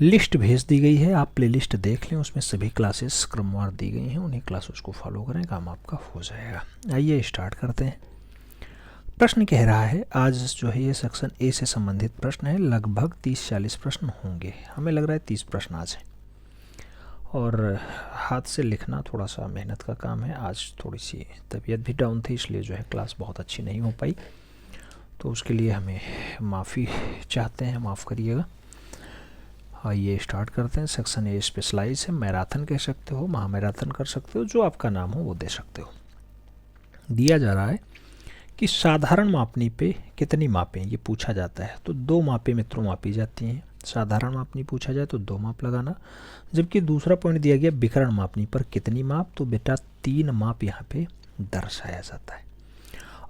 लिस्ट भेज दी गई है, आप प्लेलिस्ट देख लें, उसमें सभी क्लासेस क्रमवार दी गई हैं, उन्हीं क्लासेस को फॉलो करें, काम आपका हो जाएगा। आइए स्टार्ट करते हैं। प्रश्न कह रहा है आज जो है ये सेक्शन ए से संबंधित प्रश्न है, लगभग 30-40 प्रश्न होंगे, हमें लग रहा है 30 प्रश्न आज हैं और हाथ से लिखना थोड़ा सा मेहनत का काम है। आज थोड़ी सी तबीयत भी डाउन थी, इसलिए जो है क्लास बहुत अच्छी नहीं हो पाई, तो उसके लिए हमें माफ़ी चाहते हैं, माफ़ करिएगा। आइए स्टार्ट करते हैं। सेक्शन ए स्पेशलाइज है, मैराथन कह सकते हो, महामैराथन कर सकते हो, जो आपका नाम हो वो दे सकते हो। दिया जा रहा है कि साधारण मापनी पे कितनी मापें, ये पूछा जाता है। तो 2 मापें मित्रों मापी जाती हैं। साधारण मापनी पूछा जाए तो 2 माप लगाना, जबकि दूसरा पॉइंट दिया गया विकर्ण मापनी पर कितनी माप, तो बेटा 3 माप यहाँ पे दर्शाया जाता है।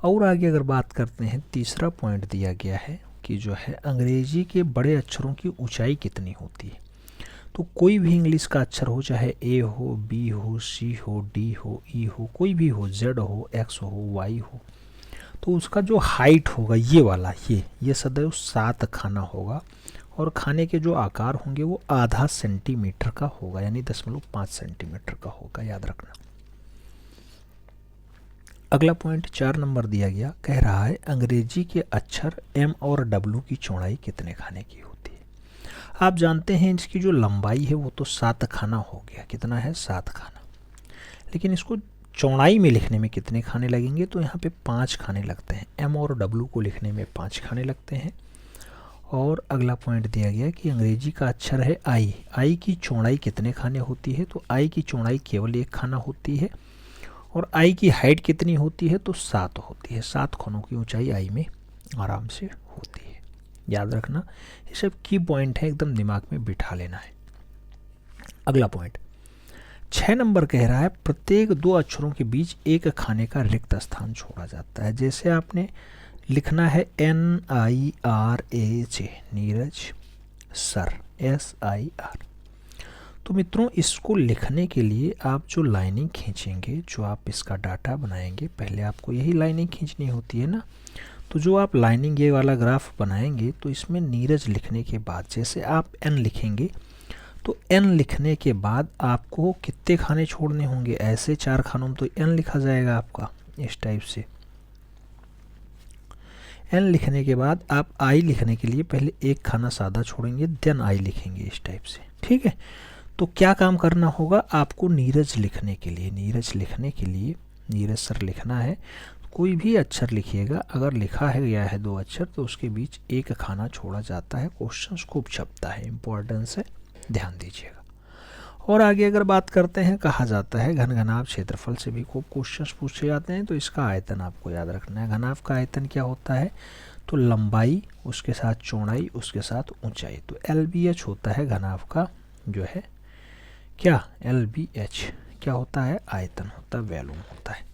और आगे अगर बात करते हैं, तीसरा पॉइंट दिया गया है कि जो है अंग्रेजी के बड़े अक्षरों की ऊंचाई कितनी होती है। तो कोई भी इंग्लिश का अक्षर हो, चाहे ए हो, बी हो, सी हो, डी हो, ई हो, कोई भी हो, जेड हो, एक्स हो, वाई हो, तो उसका जो हाइट होगा ये वाला, ये सदैव 7 खाना होगा, और खाने के जो आकार होंगे वो आधा सेंटीमीटर का होगा, यानी 0.5 सेंटीमीटर का होगा, याद रखना। अगला पॉइंट 4 नंबर दिया गया, कह रहा है अंग्रेजी के अक्षर एम और डब्ल्यू की चौड़ाई कितने खाने की होती है। आप जानते हैं इसकी जो लंबाई है वो तो 7 खाना हो गया, कितना है 7 खाना, लेकिन इसको चौड़ाई में लिखने में कितने खाने लगेंगे, तो यहाँ पे 5 खाने लगते हैं। एम और डब्ल्यू को लिखने में 5 खाने लगते हैं। और अगला पॉइंट दिया गया कि अंग्रेजी का अक्षर है आई की चौड़ाई कितने खाने होती है, तो आई की चौड़ाई केवल 1 खाना होती है। और आई की हाइट कितनी होती है, तो 7 होती है। 7 खानों की ऊंचाई आई में आराम से होती है, याद रखना। ये सब की पॉइंट है, एकदम दिमाग में बिठा लेना है। अगला पॉइंट 6 नंबर कह रहा है प्रत्येक 2 अक्षरों के बीच एक खाने का रिक्त स्थान छोड़ा जाता है। जैसे आपने लिखना है NIRAJ, नीरज सर, SIR। तो मित्रों इसको लिखने के लिए आप जो लाइनिंग खींचेंगे, जो आप इसका डाटा बनाएंगे, पहले आपको यही लाइनिंग खींचनी होती है ना। तो जो आप लाइनिंग ये वाला ग्राफ बनाएंगे, तो इसमें नीरज लिखने के बाद जैसे आप N लिखेंगे, तो N लिखने के बाद आपको कितने खाने छोड़ने होंगे, ऐसे 4 खानों में तो N लिखा जाएगा आपका, इस टाइप से। N लिखने के बाद आप I लिखने के लिए पहले 1 खाना सादा छोड़ेंगे, देन I लिखेंगे, इस टाइप से, ठीक है। तो क्या काम करना होगा आपको, नीरज लिखने के लिए, नीरज सर लिखना है। कोई भी अक्षर लिखिएगा, अगर लिखा है गया है 2 अक्षर तो उसके बीच 1 खाना छोड़ा जाता है। क्वेश्चंस खूब छपता है, इंपॉर्टेंस है, ध्यान दीजिएगा। और आगे अगर बात करते हैं, कहा जाता है घनघनाभ क्षेत्रफल से भी खूब क्वेश्चंस पूछे जाते हैं। तो इसका आयतन आपको याद रखना है। घनाभ का आयतन क्या होता है, तो लंबाई, उसके साथ चौड़ाई, उसके साथ ऊंचाई। तो LBH होता है घनाभ का जो है क्या, LBH क्या होता है, आयतन होता है, वॉल्यूम होता है।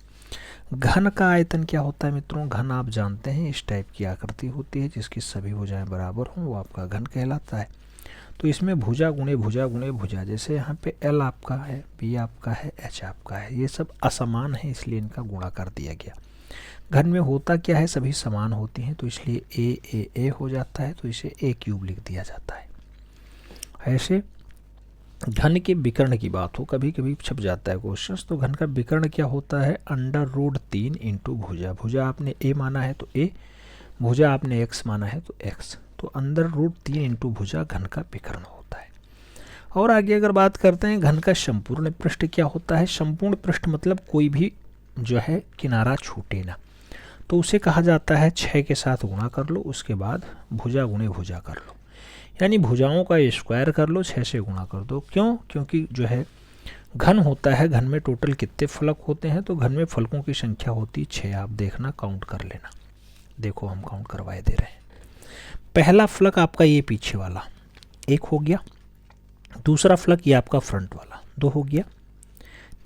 घन का आयतन क्या होता है मित्रों, घन आप जानते हैं इस टाइप की आकृति होती है जिसकी सभी भुजाएं बराबर हों, वो आपका घन कहलाता है। तो इसमें भुजा गुणे भुजा गुणे भुजा, जैसे यहाँ पे L आपका है, B आपका है, H आपका है, ये सब असमान है इसलिए इनका गुणा कर दिया गया। घन में होता क्या है, सभी समान होती हैं, तो इसलिए A हो जाता है, तो इसे A³ लिख दिया जाता है। ऐसे घन के विकर्ण की बात हो, कभी कभी छप जाता है क्वेश्चन, तो घन का विकर्ण क्या होता है, √3 इंटू भुजा। भुजा आपने A माना है तो A, भुजा आपने X माना है तो X, तो √3 इंटू भुजा घन का विकर्ण होता है। और आगे अगर बात करते हैं घन का संपूर्ण पृष्ठ क्या होता है, संपूर्ण पृष्ठ मतलब कोई भी जो है किनारा छूटे ना, तो उसे कहा जाता है 6 के साथ गुणा कर लो, उसके बाद भुजा गुणे भुजा कर लो, यानी भुजाओं का स्क्वायर कर लो, 6 से गुणा कर दो। क्यों, क्योंकि जो है घन होता है, घन में टोटल कितने फलक होते हैं, तो घन में फलकों की संख्या होती 6। आप देखना, काउंट कर लेना, देखो हम काउंट करवाए दे रहे हैं। पहला फलक आपका ये पीछे वाला 1 हो गया, दूसरा फलक ये आपका फ्रंट वाला 2 हो गया,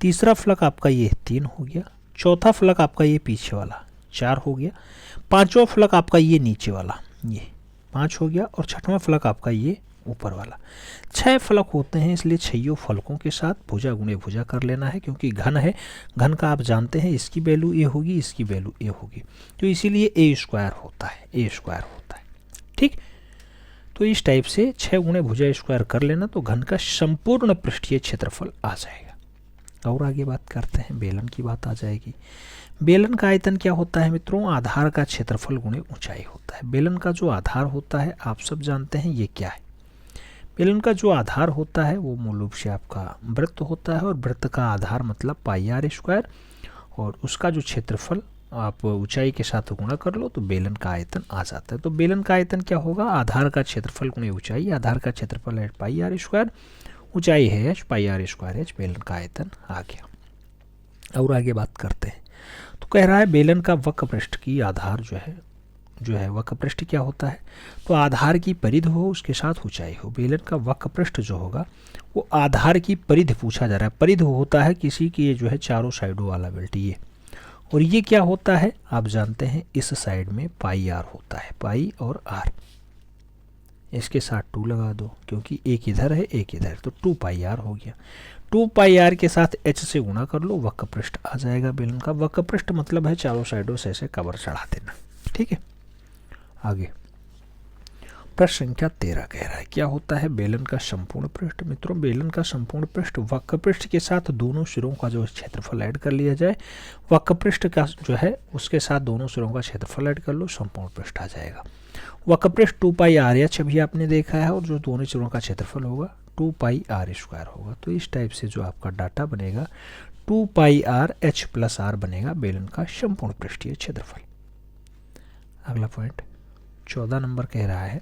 तीसरा फलक आपका ये 3 हो गया, चौथा फलक आपका ये पीछे वाला 4 हो गया, पांचवा फलक आपका ये नीचे वाला ये 5 हो गया, और छठवां फलक आपका ये ऊपर वाला। 6 फलक होते हैं, इसलिए 6 फलकों के साथ भुजा गुणे भुजा कर लेना है, क्योंकि घन है। घन का आप जानते हैं इसकी वैल्यू A होगी, इसकी वैल्यू A होगी, तो इसीलिए A² होता है, A² होता है, ठीक। तो इस टाइप से 6 गुणे भुजा स्क्वायर कर लेना, तो घन का संपूर्ण पृष्ठीय क्षेत्रफल आ जाएगा। और आगे बात करते हैं, बेलन की बात आ जाएगी। बेलन का आयतन क्या होता है मित्रों, आधार का क्षेत्रफल गुणे ऊंचाई होता है। बेलन का जो आधार होता है आप सब जानते हैं ये क्या है, बेलन का जो आधार होता है वो मूल रूप से आपका वृत्त होता है, और वृत्त का आधार मतलब पाई आर स्क्वायर, और उसका जो क्षेत्रफल आप ऊंचाई के साथ गुणा कर लो तो बेलन का आयतन आ जाता है। तो बेलन का आयतन क्या होगा, आधार का क्षेत्रफल गुणे ऊंचाई, आधार का क्षेत्रफल है पाई आर स्क्वायर, ऊंचाई है H, pi R square H, बेलन का आयतन आ गया। और आगे बात करते हैं, तो कह रहा है बेलन का वक्र पृष्ठ की आधार जो है वक्र पृष्ठ क्या होता है, तो आधार की परिधि हो उसके साथ ऊंचाई हो। बेलन का वक्र पृष्ठ जो होगा वो आधार की परिधि पूछा जा रहा है। परिधि होता है किसी की जो है चारों साइडों वाला बेल्ट ये, और ये क्या होता है आप जानते हैं, इस साइड में पाई आर होता है, पाई और आर, इसके साथ 2 लगा दो क्योंकि एक इधर है एक इधर, तो 2 पाई आर हो गया। 2 पाई आर के साथ एच से गुणा कर लो, वक्र पृष्ठ आ जाएगा बेलन का। वक्र पृष्ठ मतलब है चारों साइडों से ऐसे कवर चढ़ा देना, ठीक है। आगे प्रश्न संख्या 13 कह रहा है क्या होता है बेलन का संपूर्ण पृष्ठ। मित्रों बेलन का संपूर्ण पृष्ठ वक्र पृष्ठ के साथ दोनों सिरों का जो क्षेत्रफल ऐड कर लिया जाए, वक्र पृष्ठ का जो है उसके साथ दोनों सिरों का क्षेत्रफल ऐड कर लो, संपूर्ण पृष्ठ आ जाएगा। वक्र पृष्ठ 2 पाई आर एच अभी आपने देखा है, और जो दोनों सिरों का क्षेत्रफल होगा 2 पाई आर स्क्वायर होगा। तो इस टाइप से जो आपका डाटा बनेगा 2 पाई आर एच प्लस आर बनेगा बेलन का संपूर्ण पृष्ठीय क्षेत्रफल। अगला पॉइंट 14 नंबर कह रहा है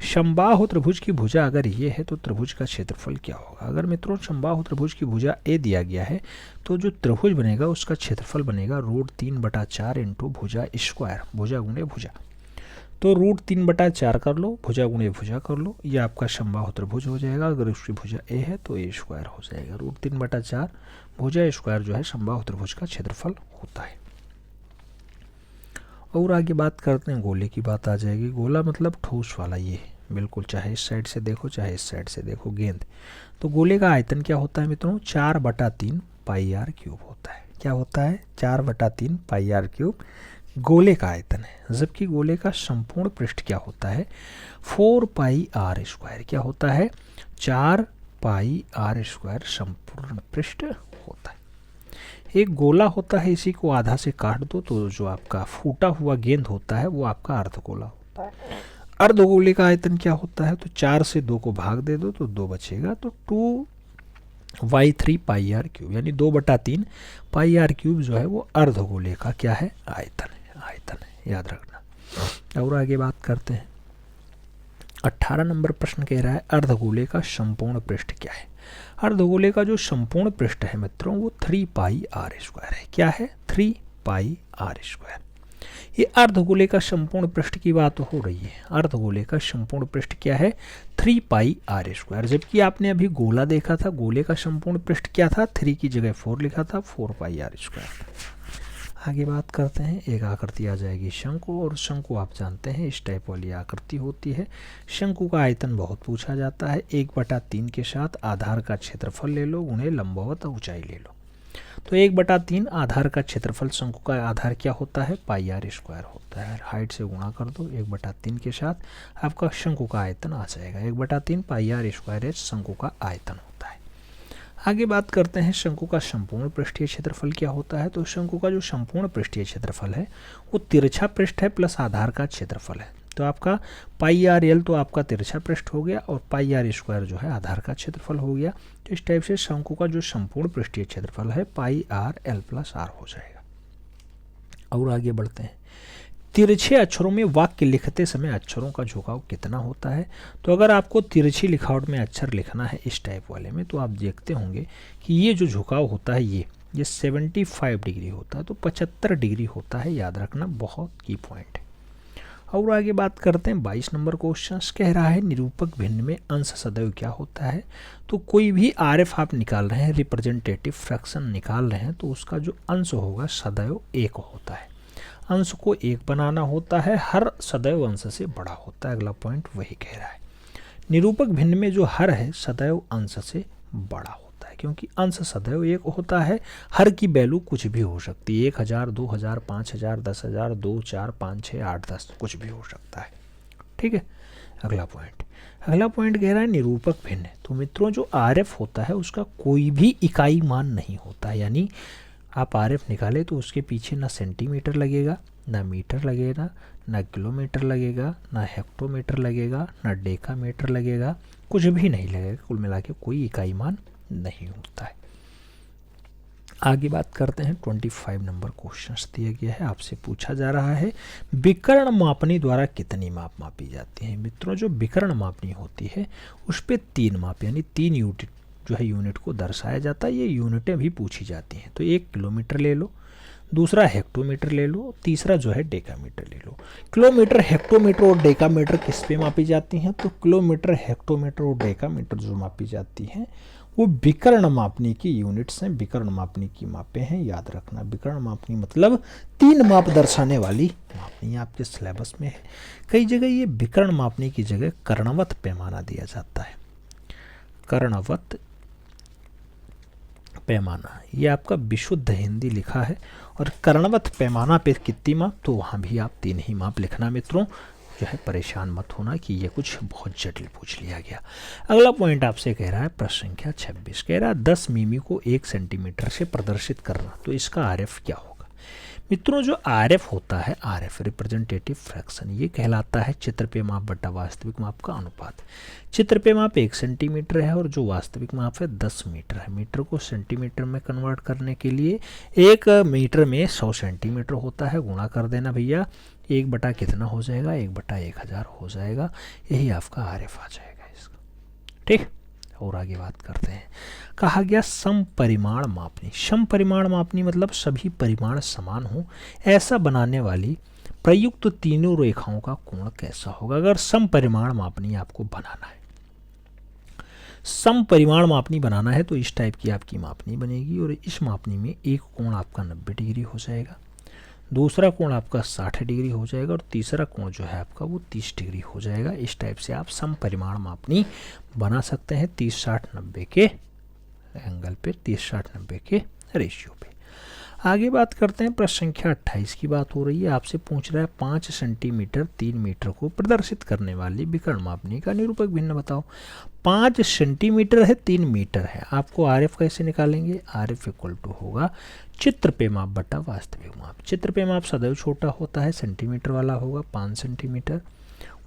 समबाहु त्रिभुज की भुजा अगर ये है तो त्रिभुज का क्षेत्रफल क्या होगा। अगर मित्रों समबाहु त्रिभुज की भुजा ए दिया गया है तो जो त्रिभुज बनेगा उसका क्षेत्रफल बनेगा √3/4 इंटू भुजा स्क्वायर, भुजा गुणे भुजा। तो √3/4 कर लो, भुजा गुणे भुजा कर लो, ये आपका समबाहु त्रिभुज हो जाएगा। अगर उसकी भुजा ए है तो ए स्क्वायर हो जाएगा। √3/4 भुजा स्क्वायर जो है समबाहु त्रिभुज का क्षेत्रफल होता है। और आगे बात करते हैं गोले की बात आ जाएगी। गोला मतलब ठोस वाला, ये बिल्कुल चाहे इस साइड से देखो चाहे इस साइड से देखो गेंद। तो गोले का आयतन क्या होता है मित्रों, 4/3 पाई आर क्यूब होता है। क्या होता है, 4/3 पाई आर क्यूब गोले का आयतन है। जबकि गोले का संपूर्ण पृष्ठ क्या होता है, 4 पाई आर स्क्वायर। क्या होता है, 4 पाई आर स्क्वायर संपूर्ण पृष्ठ होता है। एक गोला होता है, इसी को आधा से काट दो तो जो आपका फूटा हुआ गेंद होता है वो आपका अर्धगोला होता है। अर्धगोले का आयतन क्या होता है, तो 4 से 2 को भाग दे दो तो 2 बचेगा, तो 2/3 पाई आर क्यूब, यानी 2/3 पाई आर क्यूब जो है वो अर्धगोले का क्या है, आयतन है, आयतन है, याद रखना। और आगे बात करते हैं 18 नंबर प्रश्न कह रहा है अर्धगोले का संपूर्ण पृष्ठ क्या है। अर्धगोले का जो संपूर्ण पृष्ठ है मित्रों वो 3 पाई आर स्क्वायर है। क्या है, 3 पाई आर स्क्वायर। ये अर्धगोले का संपूर्ण पृष्ठ की बात हो रही है। अर्धगोले का संपूर्ण पृष्ठ क्या है, 3 पाई आर स्क्वायर। जबकि आपने अभी गोला देखा था, गोले का संपूर्ण पृष्ठ क्या था, 3 की जगह 4 लिखा था, 4 पाई आर स्क्वायर। आगे बात करते हैं, एक आकृति आ जाएगी शंकु, और शंकु आप जानते हैं इस टाइप वाली आकृति होती है। शंकु का आयतन बहुत पूछा जाता है। 1/3 के साथ आधार का क्षेत्रफल ले लो, उन्हें लंबवत ऊंचाई ले लो। तो 1/3 आधार का क्षेत्रफल, शंकु का आधार क्या होता है, पाई आर स्क्वायर होता है। हाइट से गुणा कर दो 1/3 के साथ, आपका शंकु का आयतन आ जाएगा। 1/3 पाई आर स्क्वायर है शंकु का आयतन होता है। आगे बात करते हैं शंकु का संपूर्ण पृष्ठीय क्षेत्रफल क्या होता है। तो शंकु का जो संपूर्ण पृष्ठीय क्षेत्रफल है वो तिरछा पृष्ठ है प्लस आधार का क्षेत्रफल है। तो आपका पाई आर एल तो आपका तिरछा पृष्ठ हो गया, और पाई आर स्क्वायर जो है आधार का क्षेत्रफल हो गया। तो इस टाइप से शंकु का जो संपूर्ण पृष्ठीय क्षेत्रफल है पाई आर एल प्लस आर हो जाएगा। और आगे बढ़ते हैं, तिरछे अक्षरों में वाक्य लिखते समय अक्षरों का झुकाव कितना होता है। तो अगर आपको तिरछी लिखावट में अक्षर लिखना है इस टाइप वाले में, तो आप देखते होंगे कि ये जो झुकाव होता है ये 75 डिग्री होता है, तो 75 डिग्री होता है, याद रखना, बहुत की पॉइंट है। और आगे बात करते हैं 22 नंबर क्वेश्चन कह रहा है निरूपक भिन्न में अंश सदैव क्या होता है। तो कोई भी आरएफ आप निकाल रहे हैं, रिप्रेजेंटेटिव फ्रैक्शन निकाल रहे हैं, तो उसका जो अंश होगा सदैव 1 होता है। अंश को 1 बनाना होता है, हर सदैव अंश से बड़ा होता है। अगला पॉइंट वही कह रहा है, निरूपक भिन्न में जो हर है सदैव अंश से बड़ा होता है, क्योंकि अंश सदैव 1 होता है। हर की वैल्यू कुछ भी हो सकती है, 1000, 2000, 5000, 10,000, 2, 4, 5, 6, 8, 10 कुछ भी हो सकता है, ठीक है। अगला पॉइंट कह रहा है निरूपक भिन्न। तो मित्रों जो आरएफ होता है उसका कोई भी इकाई मान नहीं होता, यानी आप आरएफ निकाले तो उसके पीछे ना सेंटीमीटर लगेगा, ना मीटर लगेगा, ना किलोमीटर लगेगा, ना हेक्टोमीटर लगेगा, ना डेकामीटर लगेगा, कुछ भी नहीं लगेगा, कुल मिला के कोई इकाई मान नहीं होता है। आगे बात करते हैं 25 नंबर क्वेश्चन दिया गया है, आपसे पूछा जा रहा है विकर्ण मापनी द्वारा कितनी माप मापी जाती है। मित्रों जो विकर्ण मापनी होती है उस पर 3 माप यानी 3 यूनिट जो है यूनिट को दर्शाया जाता है। ये यूनिटें भी पूछी जाती हैं, तो 1 किलोमीटर ले लो, दूसरा हेक्टोमीटर ले लो, तीसरा जो है डेकामीटर ले लो। किलोमीटर, हेक्टोमीटर और डेकामीटर किस पे मापी जाती हैं, तो किलोमीटर, हेक्टोमीटर और डेकामीटर जो मापी जाती हैं वो विकर्ण मापनी की यूनिट्स हैं, विकर्ण मापनी की मापें हैं। याद रखना विकर्ण मापनी मतलब 3 माप दर्शाने वाली मापनी आपके सिलेबस में है। कई जगह ये विकर्ण मापनी की जगह कर्णवत पैमाना दिया जाता है। कर्णवत पैमाना ये आपका विशुद्ध हिंदी लिखा है, और कर्णवत पैमाना पे कितनी माप, तो वहाँ भी आप 3 ही माप लिखना मित्रों, जो है परेशान मत होना कि ये कुछ बहुत जटिल पूछ लिया गया। अगला पॉइंट आपसे कह रहा है प्रश्न संख्या 26, कह रहा है 10 मिमी को 1 सेंटीमीटर से प्रदर्शित करना, तो इसका आरएफ क्या होगा। मित्रों जो आरएफ होता है, आरएफ रिप्रेजेंटेटिव फ्रैक्शन, ये कहलाता है चित्र पे माप बटा वास्तविक माप का अनुपात। चित्र पे माप 1 सेंटीमीटर है और जो वास्तविक माप है 10 मीटर है। मीटर को सेंटीमीटर में कन्वर्ट करने के लिए 1 मीटर में 100 सेंटीमीटर होता है, गुणा कर देना भैया, 1 बटा कितना हो जाएगा, 1 बटा 1000 हो जाएगा। यही आपका आरएफ आ जाएगा इसका, ठीक। और आगे बात करते हैं, कहा गया समपरिमाण मापनी। समपरिमाण मापनी मतलब सभी परिमाण समान हो, ऐसा बनाने वाली प्रयुक्त तीनों रेखाओं का कोण कैसा होगा। अगर समपरिमाण मापनी आपको बनाना है, समपरिमाण मापनी बनाना है तो इस टाइप की आपकी मापनी बनेगी, और इस मापनी में एक कोण आपका 90 डिग्री हो जाएगा, दूसरा कोण आपका 60 डिग्री हो जाएगा, और तीसरा कोण जो है आपका वो 30 डिग्री हो जाएगा। इस टाइप से आप समपरिमाण मापनी बना सकते हैं 30 60 90 के एंगल पे, 30 60 90 के रेशियो पे। आगे बात करते हैं प्रश्न संख्या 28 की बात हो रही है, आपसे पूछ रहा है 5 सेंटीमीटर 3 मीटर को प्रदर्शित करने वाली विकर्ण मापनी का निरूपक भिन्न बताओ। 5 सेंटीमीटर है, 3 मीटर है, आपको आरएफ कैसे निकालेंगे, आरएफ इक्वल टू होगा चित्र पे माप बटा वास्तविक माप। चित्र पे माप सदैव छोटा होता है, सेंटीमीटर वाला होगा 5 सेंटीमीटर,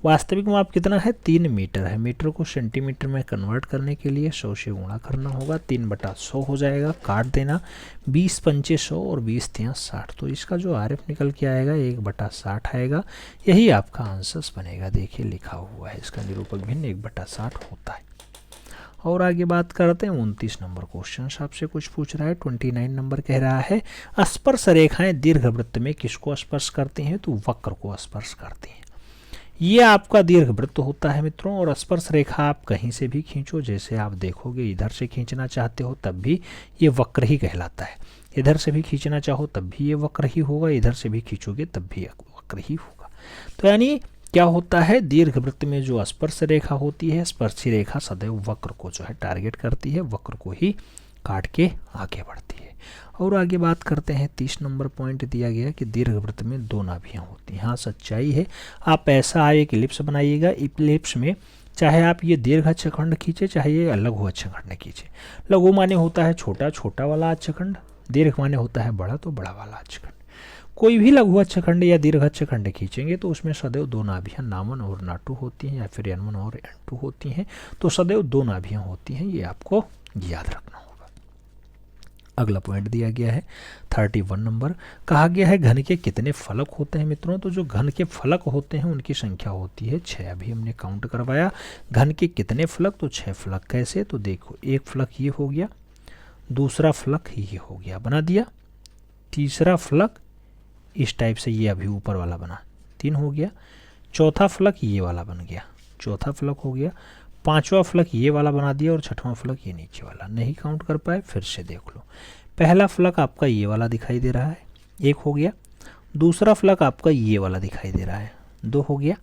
वास्तविक माप कितना है 3 मीटर है। मीटर को सेंटीमीटर में कन्वर्ट करने के लिए 100 से गुणा करना होगा, 3 बटा 100 हो जाएगा, काट देना, 20 पंचे 100 और 20 तियां 60, तो इसका जो आरएफ निकल के आएगा 1 बटा 60 आएगा। यही आपका आंसर बनेगा, देखिए लिखा हुआ है, इसका निरूपक भिन्न 1 बटा 60 होता है। और आगे बात करते हैं 29 नंबर क्वेश्चन आपसे कुछ पूछ रहा है। 29 नंबर कह रहा है स्पर्श रेखाएं दीर्घवृत्त में किसको स्पर्श करती हैं, तो वक्र को स्पर्श करती हैं। ये आपका दीर्घवृत्त होता है मित्रों, और स्पर्श रेखा आप कहीं से भी खींचो, जैसे आप देखोगे इधर से खींचना चाहते हो तब भी ये वक्र ही कहलाता है, इधर से भी खींचना चाहो तब भी ये वक्र ही होगा, इधर से भी खींचोगे तब भी वक्र ही होगा। तो यानी क्या होता है, दीर्घवृत्त में जो स्पर्श रेखा होती है, स्पर्शी रेखा सदैव वक्र को जो है टारगेट करती है, वक्र को ही काट के आगे बढ़ती है। और आगे बात करते हैं 30 नंबर पॉइंट दिया गया कि दीर्घवृत्त में 2 नाभियां होती हैं। हाँ सच्चाई है, आप ऐसा एक इलिप्स बनाइएगा, इलिप्स में चाहे आप ये दीर्घ अक्षखंड खींचे, चाहे ये लघु अक्षखंड खींचे। लघु माने होता है छोटा, छोटा वाला अक्षखंड, दीर्घ माने होता है बड़ा, तो बड़ा वाला अक्षखंड। कोई भी लघु अक्षखंड या दीर्घ अक्षखंड खींचेंगे तो उसमें सदैव 2 नाभियां नामन और नाटू होती हैं, या फिर N1 और N2 होती हैं, तो सदैव 2 नाभियां होती हैं, ये आपको याद रखना होगा। अगला पॉइंट दिया गया है 31 नंबर, कहा गया है घन के कितने फलक होते हैं मित्रों, तो जो घन के फलक होते हैं उनकी संख्या होती है 6। अभी हमने काउंट करवाया घन के कितने फलक, तो 6 फलक। कैसे, तो देखो एक फलक ये हो गया, दूसरा फलक ये हो गया, बना दिया, तीसरा फलक इस टाइप से ये अभी ऊपर वाला बना, 3 हो गया, चौथा फलक ये वाला बन गया, चौथा फलक हो गया, 5वां फलक ये वाला बना दिया, और 6वां फलक ये नीचे वाला। नहीं काउंट कर पाए, फिर से देख लो, पहला फलक आपका ये वाला दिखाई दे रहा है, 1 हो गया, दूसरा फलक आपका ये वाला दिखाई दे रहा है, 2 हो गया,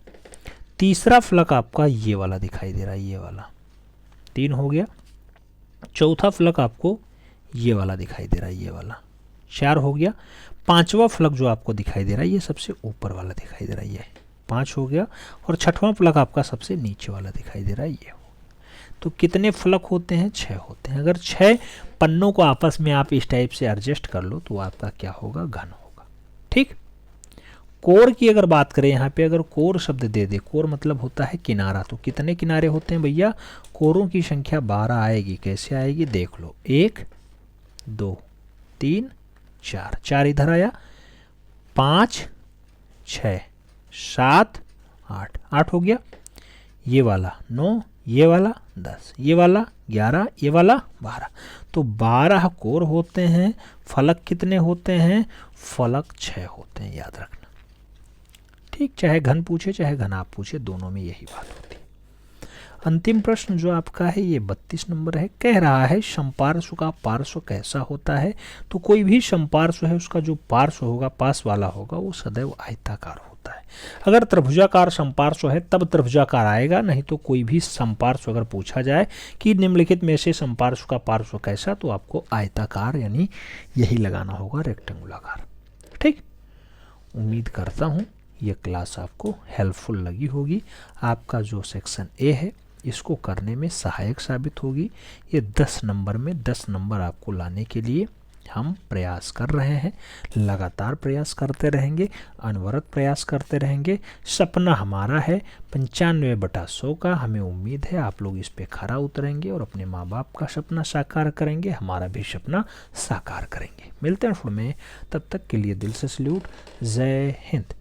तीसरा फलक आपका ये वाला दिखाई दे रहा है, ये वाला, 3 हो गया, चौथा फलक आपको ये वाला दिखाई दे रहा है, ये वाला, 4 हो गया, 5वां फलक जो आपको दिखाई दे रहा है ये सबसे ऊपर वाला दिखाई दे रहा है, ये 5 हो गया, और 6वां फलक आपका सबसे नीचे वाला दिखाई दे रहा है, ये। तो कितने फलक होते हैं, 6 होते हैं। अगर 6 पन्नों को आपस में आप इस टाइप से एडजस्ट कर लो तो आपका क्या होगा, घन होगा, ठीक। कोर की अगर बात करें यहाँ पे, अगर कोर शब्द दे दे, कोर मतलब होता है किनारा, तो कितने किनारे होते हैं भैया? कोरों की संख्या 12 आएगी। कैसे आएगी देख लो, 1 2 3 4, 4 इधर आया, 5 6 7 8, 8 हो गया, ये वाला 9, ये वाला 10, ये वाला 11, ये वाला 12, तो 12 कोर होते हैं। फलक कितने होते हैं? फलक 6 होते हैं, याद रखना। ठीक, चाहे घन पूछे चाहे घनाभ पूछे, दोनों में यही बात होती है। अंतिम प्रश्न जो आपका है ये 32 नंबर है। कह रहा है समपार्श्व का पार्श्व कैसा होता है? तो कोई भी समपार्श्व है उसका जो पार्श्व होगा, पास वाला होगा, वो सदैव आयताकार होता है। अगर त्रिभुजाकार समपार्श्व है तब त्रिभुजाकार आएगा, नहीं तो कोई भी समपार्श्व अगर पूछा जाए कि निम्नलिखित में से समपार्श्व का पार्श्व कैसा, तो आपको आयताकार यानी यही लगाना होगा, रेक्टेंगुलाकार। ठीक, उम्मीद करता हूँ ये क्लास आपको हेल्पफुल लगी होगी। आपका जो सेक्शन ए है इसको करने में सहायक साबित होगी। ये 10 नंबर में 10 नंबर आपको लाने के लिए हम प्रयास कर रहे हैं, लगातार प्रयास करते रहेंगे, अनवरत प्रयास करते रहेंगे। सपना हमारा है 95/100 का। हमें उम्मीद है आप लोग इस पे खरा उतरेंगे और अपने माँ बाप का सपना साकार करेंगे, हमारा भी सपना साकार करेंगे। मिलते हैं फिर में, तब तक के लिए दिल से सल्यूट। जय हिंद।